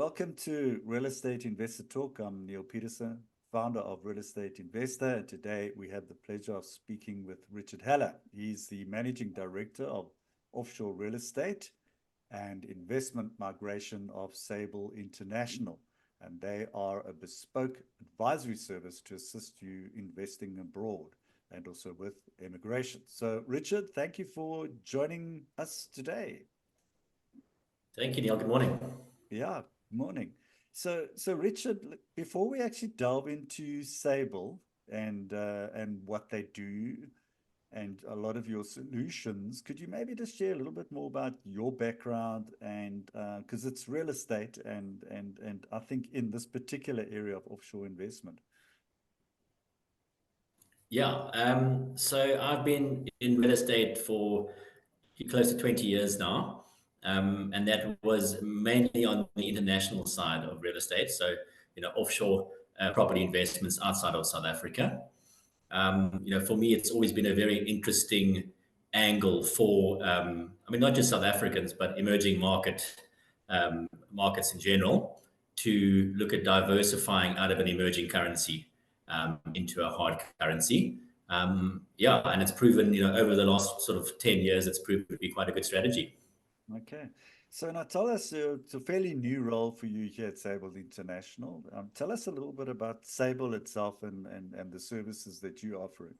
welcome to Real Estate Investor Talk. I'm Neil Peterson, founder of Real Estate Investor, and today we have the pleasure of speaking with Richard Haller. He's the Managing Director of Offshore Real Estate and Investment Migration of SABLE International, and they are a bespoke advisory service to assist you investing abroad and also with immigration. So, Richard, thank you for joining us today. Thank you, Neil. Good morning. Yeah, morning. So Richard, before we actually delve into SABLE and what they do and a lot of your solutions, could you maybe just share a little bit more about your background and because it's real estate and I think in this particular area of offshore investment? Yeah, so I've been in real estate for close to 20 years now. And that was mainly on the international side of real estate. So, offshore property investments outside of South Africa. For me, it's always been a very interesting angle for, not just South Africans, but emerging markets in general, to look at diversifying out of an emerging currency into a hard currency. And it's proven, over the last sort of 10 years, it's proven to be quite a good strategy. Okay. So now tell us, it's a fairly new role for you here at SABLE International. Tell us a little bit about SABLE itself and the services that you're offering.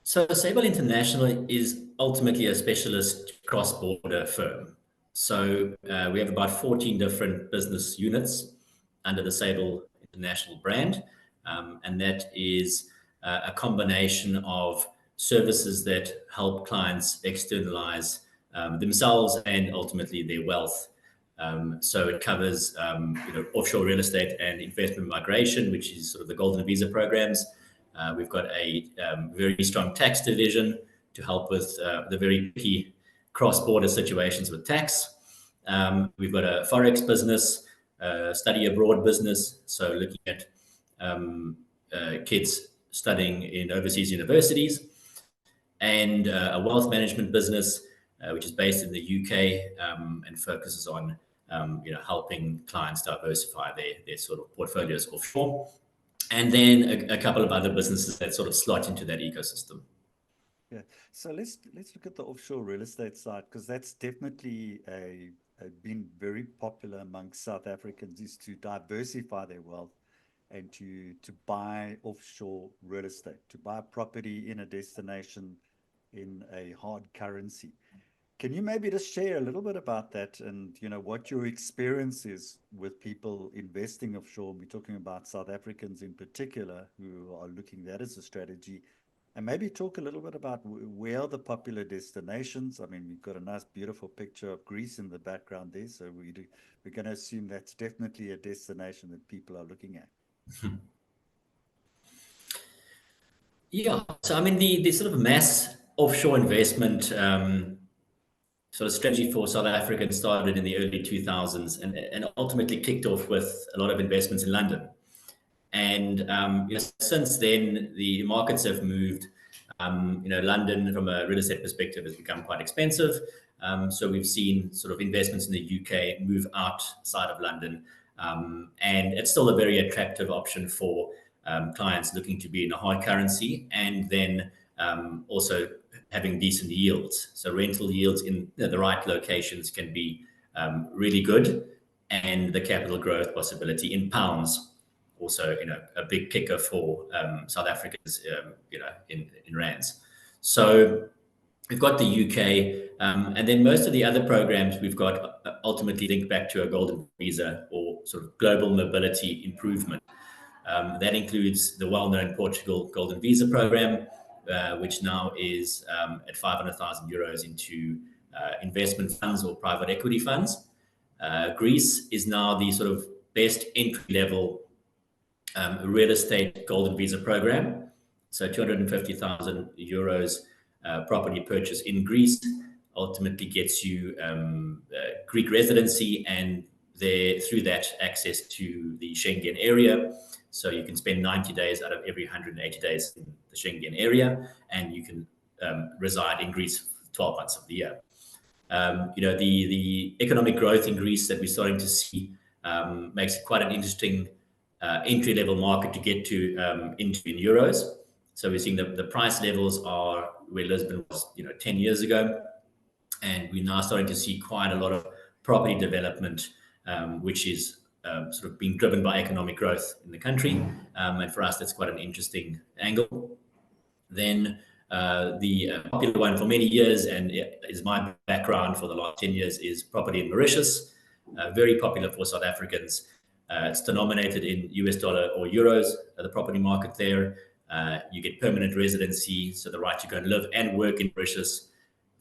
So SABLE International is ultimately a specialist cross-border firm. So we have about 14 different business units under the SABLE International brand. And that is a combination of services that help clients externalize themselves and ultimately their wealth. So it covers offshore real estate and investment migration, which is sort of the golden visa programs. We've got a very strong tax division to help with the very key cross-border situations with tax. We've got a forex business, study abroad business, so looking at kids studying in overseas universities, and a wealth management business, which is based in the UK and focuses on helping clients diversify their sort of portfolios offshore. And then a couple of other businesses that sort of slot into that ecosystem. Yeah. So let's look at the offshore real estate side, because that's definitely been very popular among South Africans, is to diversify their wealth and to buy offshore real estate, to buy property in a destination in a hard currency. Can you maybe just share a little bit about that and what your experience is with people investing offshore? We're talking about South Africans in particular who are looking at that as a strategy, and maybe talk a little bit about where are the popular destinations. I mean, we've got a nice beautiful picture of Greece in the background there, so we're going to assume that's definitely a destination that people are looking at. Yeah, so I mean the sort of mass offshore investment sort of strategy for South Africa started in the early 2000s and ultimately kicked off with a lot of investments in London. And since then, the markets have moved. London, from a real estate perspective, has become quite expensive. So we've seen sort of investments in the UK move outside of London. And it's still a very attractive option for clients looking to be in a hard currency, and then also having decent yields. So rental yields in the right locations can be really good, and the capital growth possibility in pounds also, a big kicker for South Africans, in rands. So we've got the UK, and then most of the other programs we've got ultimately linked back to a golden visa or sort of global mobility improvement. That includes the well-known Portugal golden visa program, which now is at 500,000 euros into investment funds or private equity funds. Greece is now the sort of best entry-level real estate golden visa program. So 250,000 euros property purchase in Greece ultimately gets you Greek residency, and through that access to the Schengen area. So you can spend 90 days out of every 180 days in the Schengen area, and you can reside in Greece 12 months of the year. The economic growth in Greece that we're starting to see makes it quite an interesting entry level market to get to into in euros. So we're seeing the price levels are where Lisbon was, 10 years ago, and we're now starting to see quite a lot of property development, which is sort of being driven by economic growth in the country. And for us, that's quite an interesting angle. Then the popular one for many years, and it is my background for the last 10 years, is property in Mauritius. Very popular for South Africans. It's denominated in US dollar or euros, the property market there. You get permanent residency, so the right to go and live and work in Mauritius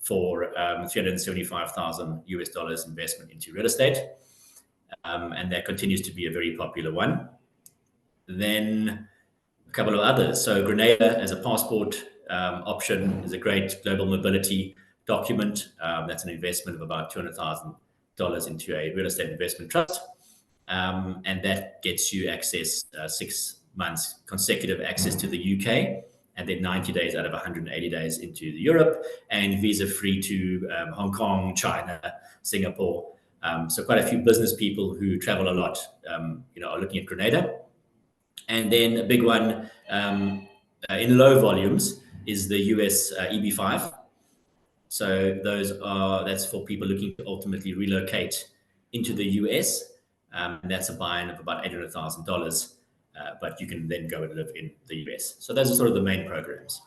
for 375,000 US dollars investment into real estate. And that continues to be a very popular one. Then a couple of others. So Grenada as a passport option is a great global mobility document. That's an investment of about $200,000 into a real estate investment trust. And that gets you access, 6 months consecutive access to the UK, and then 90 days out of 180 days into Europe, and visa-free to Hong Kong, China, Singapore. So quite a few business people who travel a lot, are looking at Grenada. And then a big one in low volumes is the US EB5. So that's for people looking to ultimately relocate into the US. And that's a buy-in of about $800,000. But you can then go and live in the US. So those are sort of the main programs.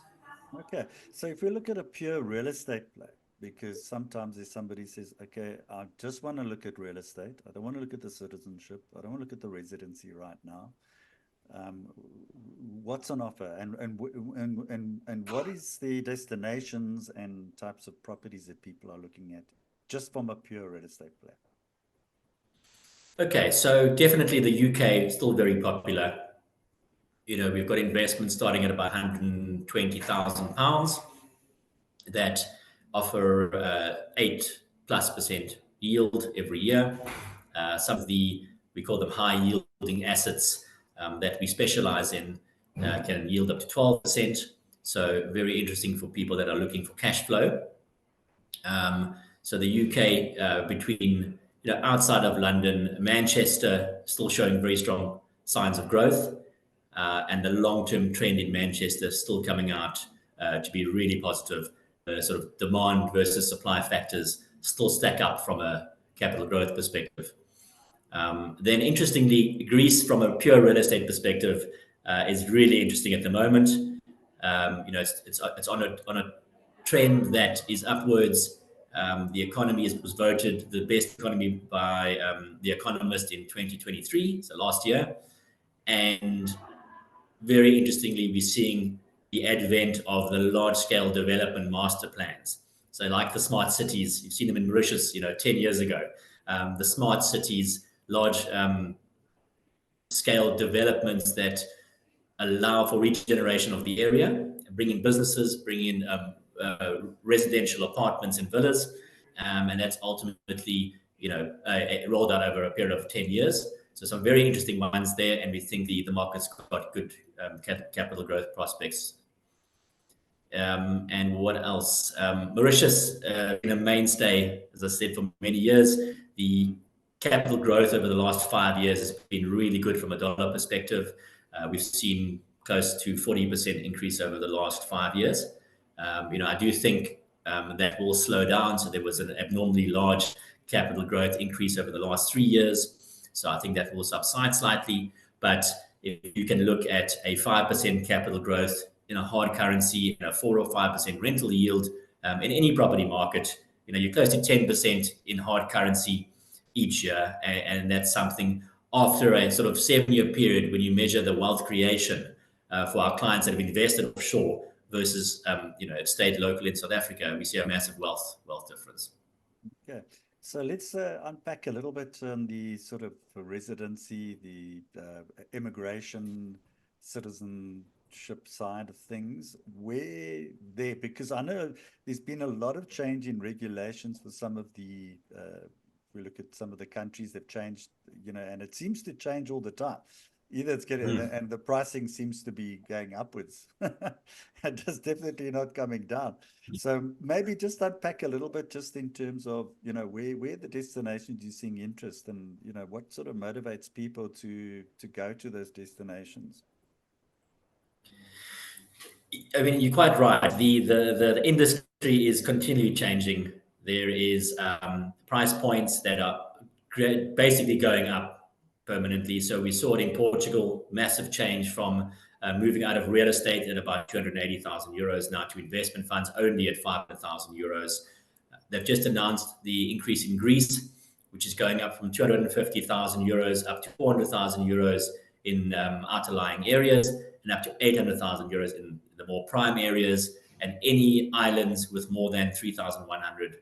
Okay. So if we look at a pure real estate play, because sometimes if somebody says, okay, I just want to look at real estate. I don't want to look at the citizenship. I don't want to look at the residency right now. What's on offer, and what is the destinations and types of properties that people are looking at just from a pure real estate play? Okay, so definitely the UK is still very popular. We've got investments starting at about £120,000 that offer 8+% yield every year. Some of we call them high yielding assets that we specialize in can yield up to 12%. So very interesting for people that are looking for cash flow. So the UK, between outside of London, Manchester still showing very strong signs of growth, and the long-term trend in Manchester still coming out to be really positive. Sort of demand versus supply factors still stack up from a capital growth perspective. Then, interestingly, Greece, from a pure real estate perspective, is really interesting at the moment. It's on a trend that is upwards. The economy was voted the best economy by The Economist in 2023, so last year. And very interestingly, we're seeing the advent of the large-scale development master plans. So like the smart cities, you've seen them in Mauritius, 10 years ago. The smart cities, large scale developments that allow for regeneration of the area, bring in businesses, bring in residential apartments and villas, and that's ultimately rolled out over a period of 10 years. So some very interesting ones there, and we think the market's got good capital growth prospects. And what else? Mauritius, been a mainstay, as I said, for many years. The capital growth over the last 5 years has been really good from a dollar perspective. We've seen close to 40% increase over the last 5 years. I do think that will slow down. So there was an abnormally large capital growth increase over the last 3 years. So I think that will subside slightly. But if you can look at a 5% capital growth in a hard currency and a 4 or 5% rental yield in any property market, you're close to 10% in hard currency each year. And that's something after a sort of 7-year period when you measure the wealth creation for our clients that have invested offshore versus stayed local in South Africa, we see a massive wealth difference. Okay, so let's unpack a little bit on the sort of residency, the immigration, citizenship side of things. Where there, because I know there's been a lot of change in regulations for some of the. We look at some of the countries that changed, and it seems to change all the time. Either it's getting, Mm. and the pricing seems to be going upwards. It is definitely not coming down. So maybe just unpack a little bit, just in terms of, where the destinations you're seeing interest, and what sort of motivates people to go to those destinations. I mean, you're quite right. The industry is continually changing. There is price points that are basically going up permanently. So we saw it in Portugal, massive change from moving out of real estate at about 280,000 euros now to investment funds only at 500,000 euros. They've just announced the increase in Greece, which is going up from 250,000 euros up to 400,000 euros in outlying areas, and up to 800,000 euros in the more prime areas, and any islands with more than 3,100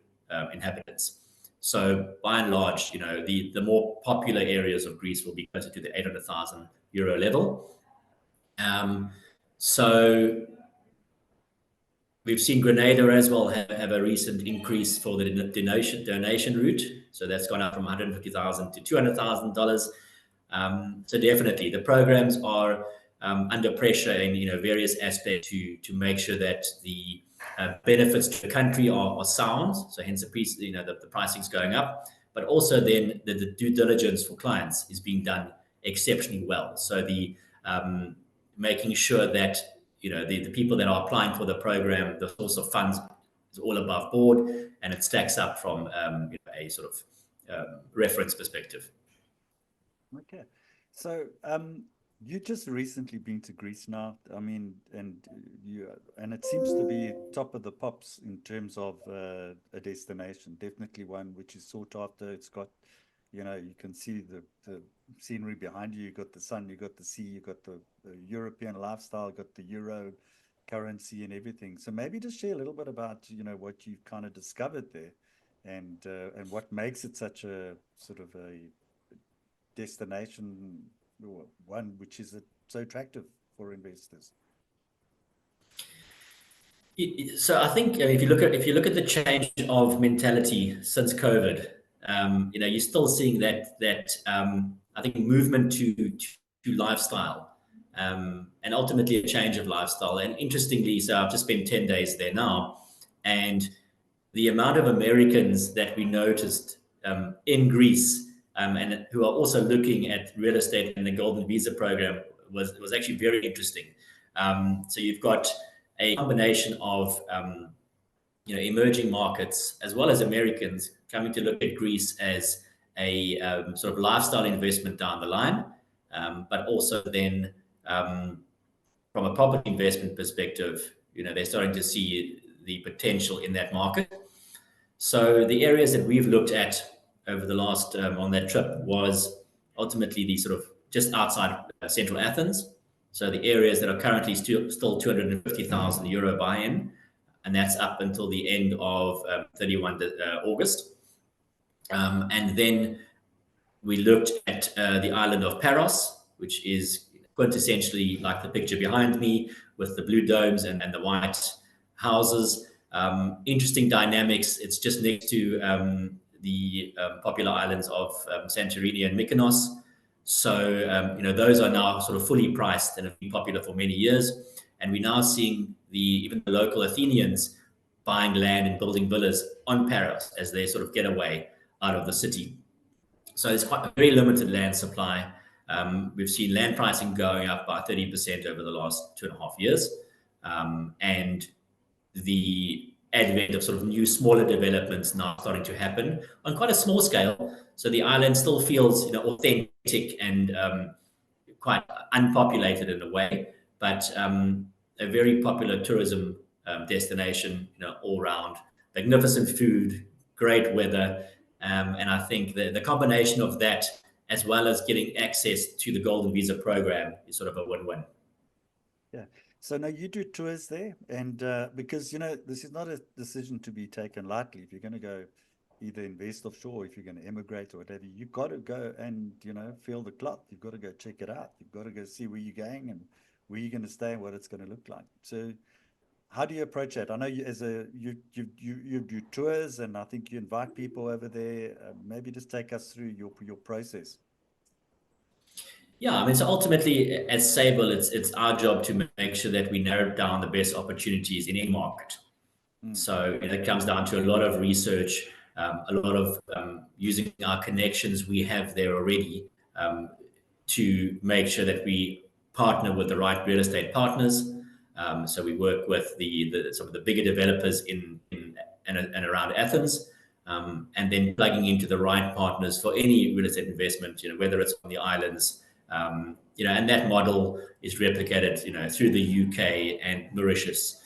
inhabitants. So by and large, the more popular areas of Greece will be closer to the 800,000 euro level. Um, so we've seen Grenada as well have a recent increase for the donation route. So that's gone up from 150,000 to $200,000. So definitely, the programs are under pressure in various aspects to make sure that the benefits to the country are sound. So hence the pricing is going up, but also then the due diligence for clients is being done exceptionally well. So the making sure that the people that are applying for the program, the source of funds is all above board, and it stacks up from a sort of reference perspective. Okay. So, you just recently been to Greece now. I mean, and it seems to be top of the pops in terms of a destination. Definitely one which is sought after. It's got, you can see the scenery behind you. You got the sun, you got the sea, you got the European lifestyle, got the euro currency and everything. So maybe just share a little bit about, what you've kind of discovered there, and what makes it such a sort of a destination, or one which is so attractive for investors. So I think if you look at the change of mentality since COVID, you're still seeing that I think movement to lifestyle, and ultimately a change of lifestyle. And interestingly, so I've just spent 10 days there now, and the amount of Americans that we noticed in Greece, and who are also looking at real estate and the Golden Visa program was actually very interesting. So you've got a combination of emerging markets as well as Americans coming to look at Greece as a sort of lifestyle investment down the line, but also then from a property investment perspective, they're starting to see the potential in that market. So the areas that we've looked at over the last on that trip was ultimately the sort of just outside central Athens. So the areas that are currently still 250,000 euro buy-in, and that's up until the end of 31 August. And then we looked at the island of Paros, which is quintessentially like the picture behind me with the blue domes and the white houses. Interesting dynamics. It's just next to the popular islands of Santorini and Mykonos. So, those are now sort of fully priced and have been popular for many years. And we're now seeing even the local Athenians buying land and building villas on Paros as they sort of get away out of the city. So it's quite a very limited land supply. We've seen land pricing going up by 30% over the last 2.5 years. And the advent of sort of new smaller developments now starting to happen on quite a small scale. So the island still feels authentic and quite unpopulated in a way, but a very popular tourism destination, all round. Magnificent food, great weather, and I think the combination of that, as well as getting access to the Golden Visa program, is sort of a win-win. Yeah. So now you do tours there, and because this is not a decision to be taken lightly. If you're going to go either invest offshore, if you're going to emigrate or whatever, you've got to go and feel the cloth. You've got to go check it out. You've got to go see where you're going and where you're going to stay and what it's going to look like. So how do you approach that? I know you do tours, and I think you invite people over there. Maybe just take us through your process. Yeah, I mean, so ultimately, as Sable, it's our job to make sure that we narrow down the best opportunities in any market. Mm, So it comes down to a lot of research, a lot of using our connections we have there already um, to make sure that we partner with the right real estate partners. So we work with some of the bigger developers in and around Athens, and then plugging into the right partners for any real estate investment. Whether it's on the islands, and that model is replicated, through the UK and Mauritius.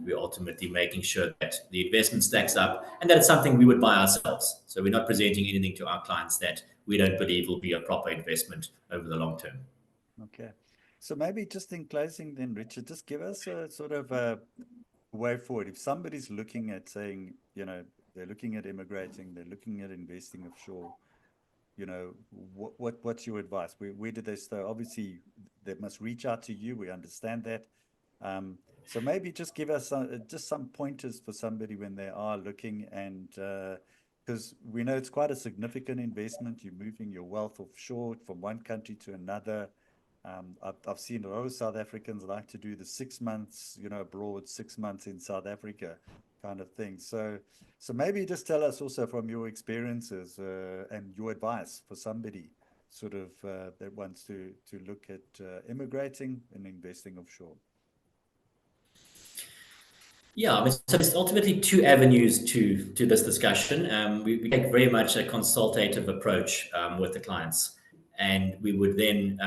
We're ultimately making sure that the investment stacks up and that it's something we would buy ourselves. So we're not presenting anything to our clients that we don't believe will be a proper investment over the long term. okay. So maybe just in closing then, Richard, just give us a sort of a way forward. If somebody's looking at saying, they're looking at immigrating, they're looking at investing offshore, what's your advice? Where do they start? Obviously, they must reach out to you. We understand that. So maybe just give us just some pointers for somebody when they are looking, and because we know it's quite a significant investment. You're moving your wealth offshore from one country to another. I've seen a lot of South Africans like to do the 6 months, abroad, 6 months in South Africa kind of thing. So maybe just tell us also from your experiences and your advice for somebody sort of that wants to look at immigrating and investing offshore. Yeah, I mean, so there's ultimately two avenues to this discussion. We take very much a consultative approach with the clients, and we would then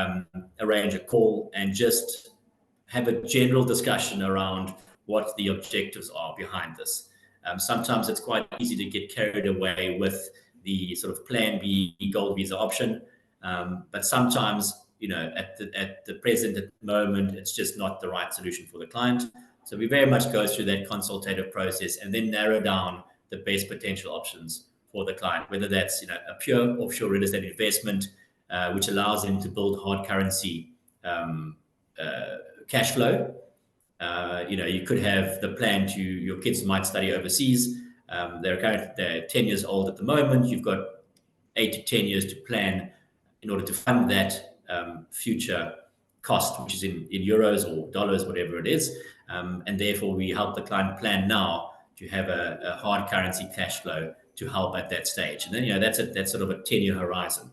arrange a call and just have a general discussion around what the objectives are behind this. Sometimes it's quite easy to get carried away with the sort of Plan B gold visa option, but sometimes, at the present moment, it's just not the right solution for the client. So we very much go through that consultative process and then narrow down the best potential options for the client, whether that's a pure offshore real estate investment, which allows them to build hard currency cash flow. You could have the plan to your kids might study overseas. They're 10 years old at the moment. You've got 8 to 10 years to plan in order to fund that future cost, which is in euros or dollars, whatever it is. And therefore, we help the client plan now to have a hard currency cash flow to help at that stage. And then, that's sort of a 10-year horizon.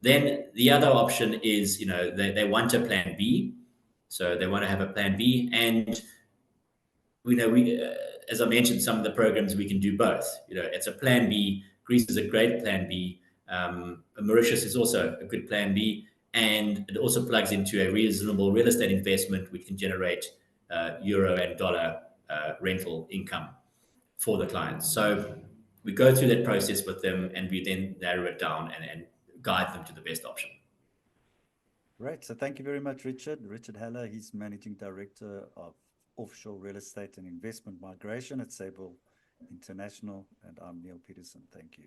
Then the other option is, they want a plan B. So they want to have a plan B. And as I mentioned, some of the programs we can do both. It's a plan B. Greece is a great plan B. Mauritius is also a good plan B, and it also plugs into a reasonable real estate investment which can generate euro and dollar rental income for the clients. So we go through that process with them, and we then narrow it down and guide them to the best option. Great. So thank you very much, Richard. Richard Haller, he's Managing Director of Offshore Real Estate and Investment Migration at SABLE International. And I'm Neil Peterson. Thank you.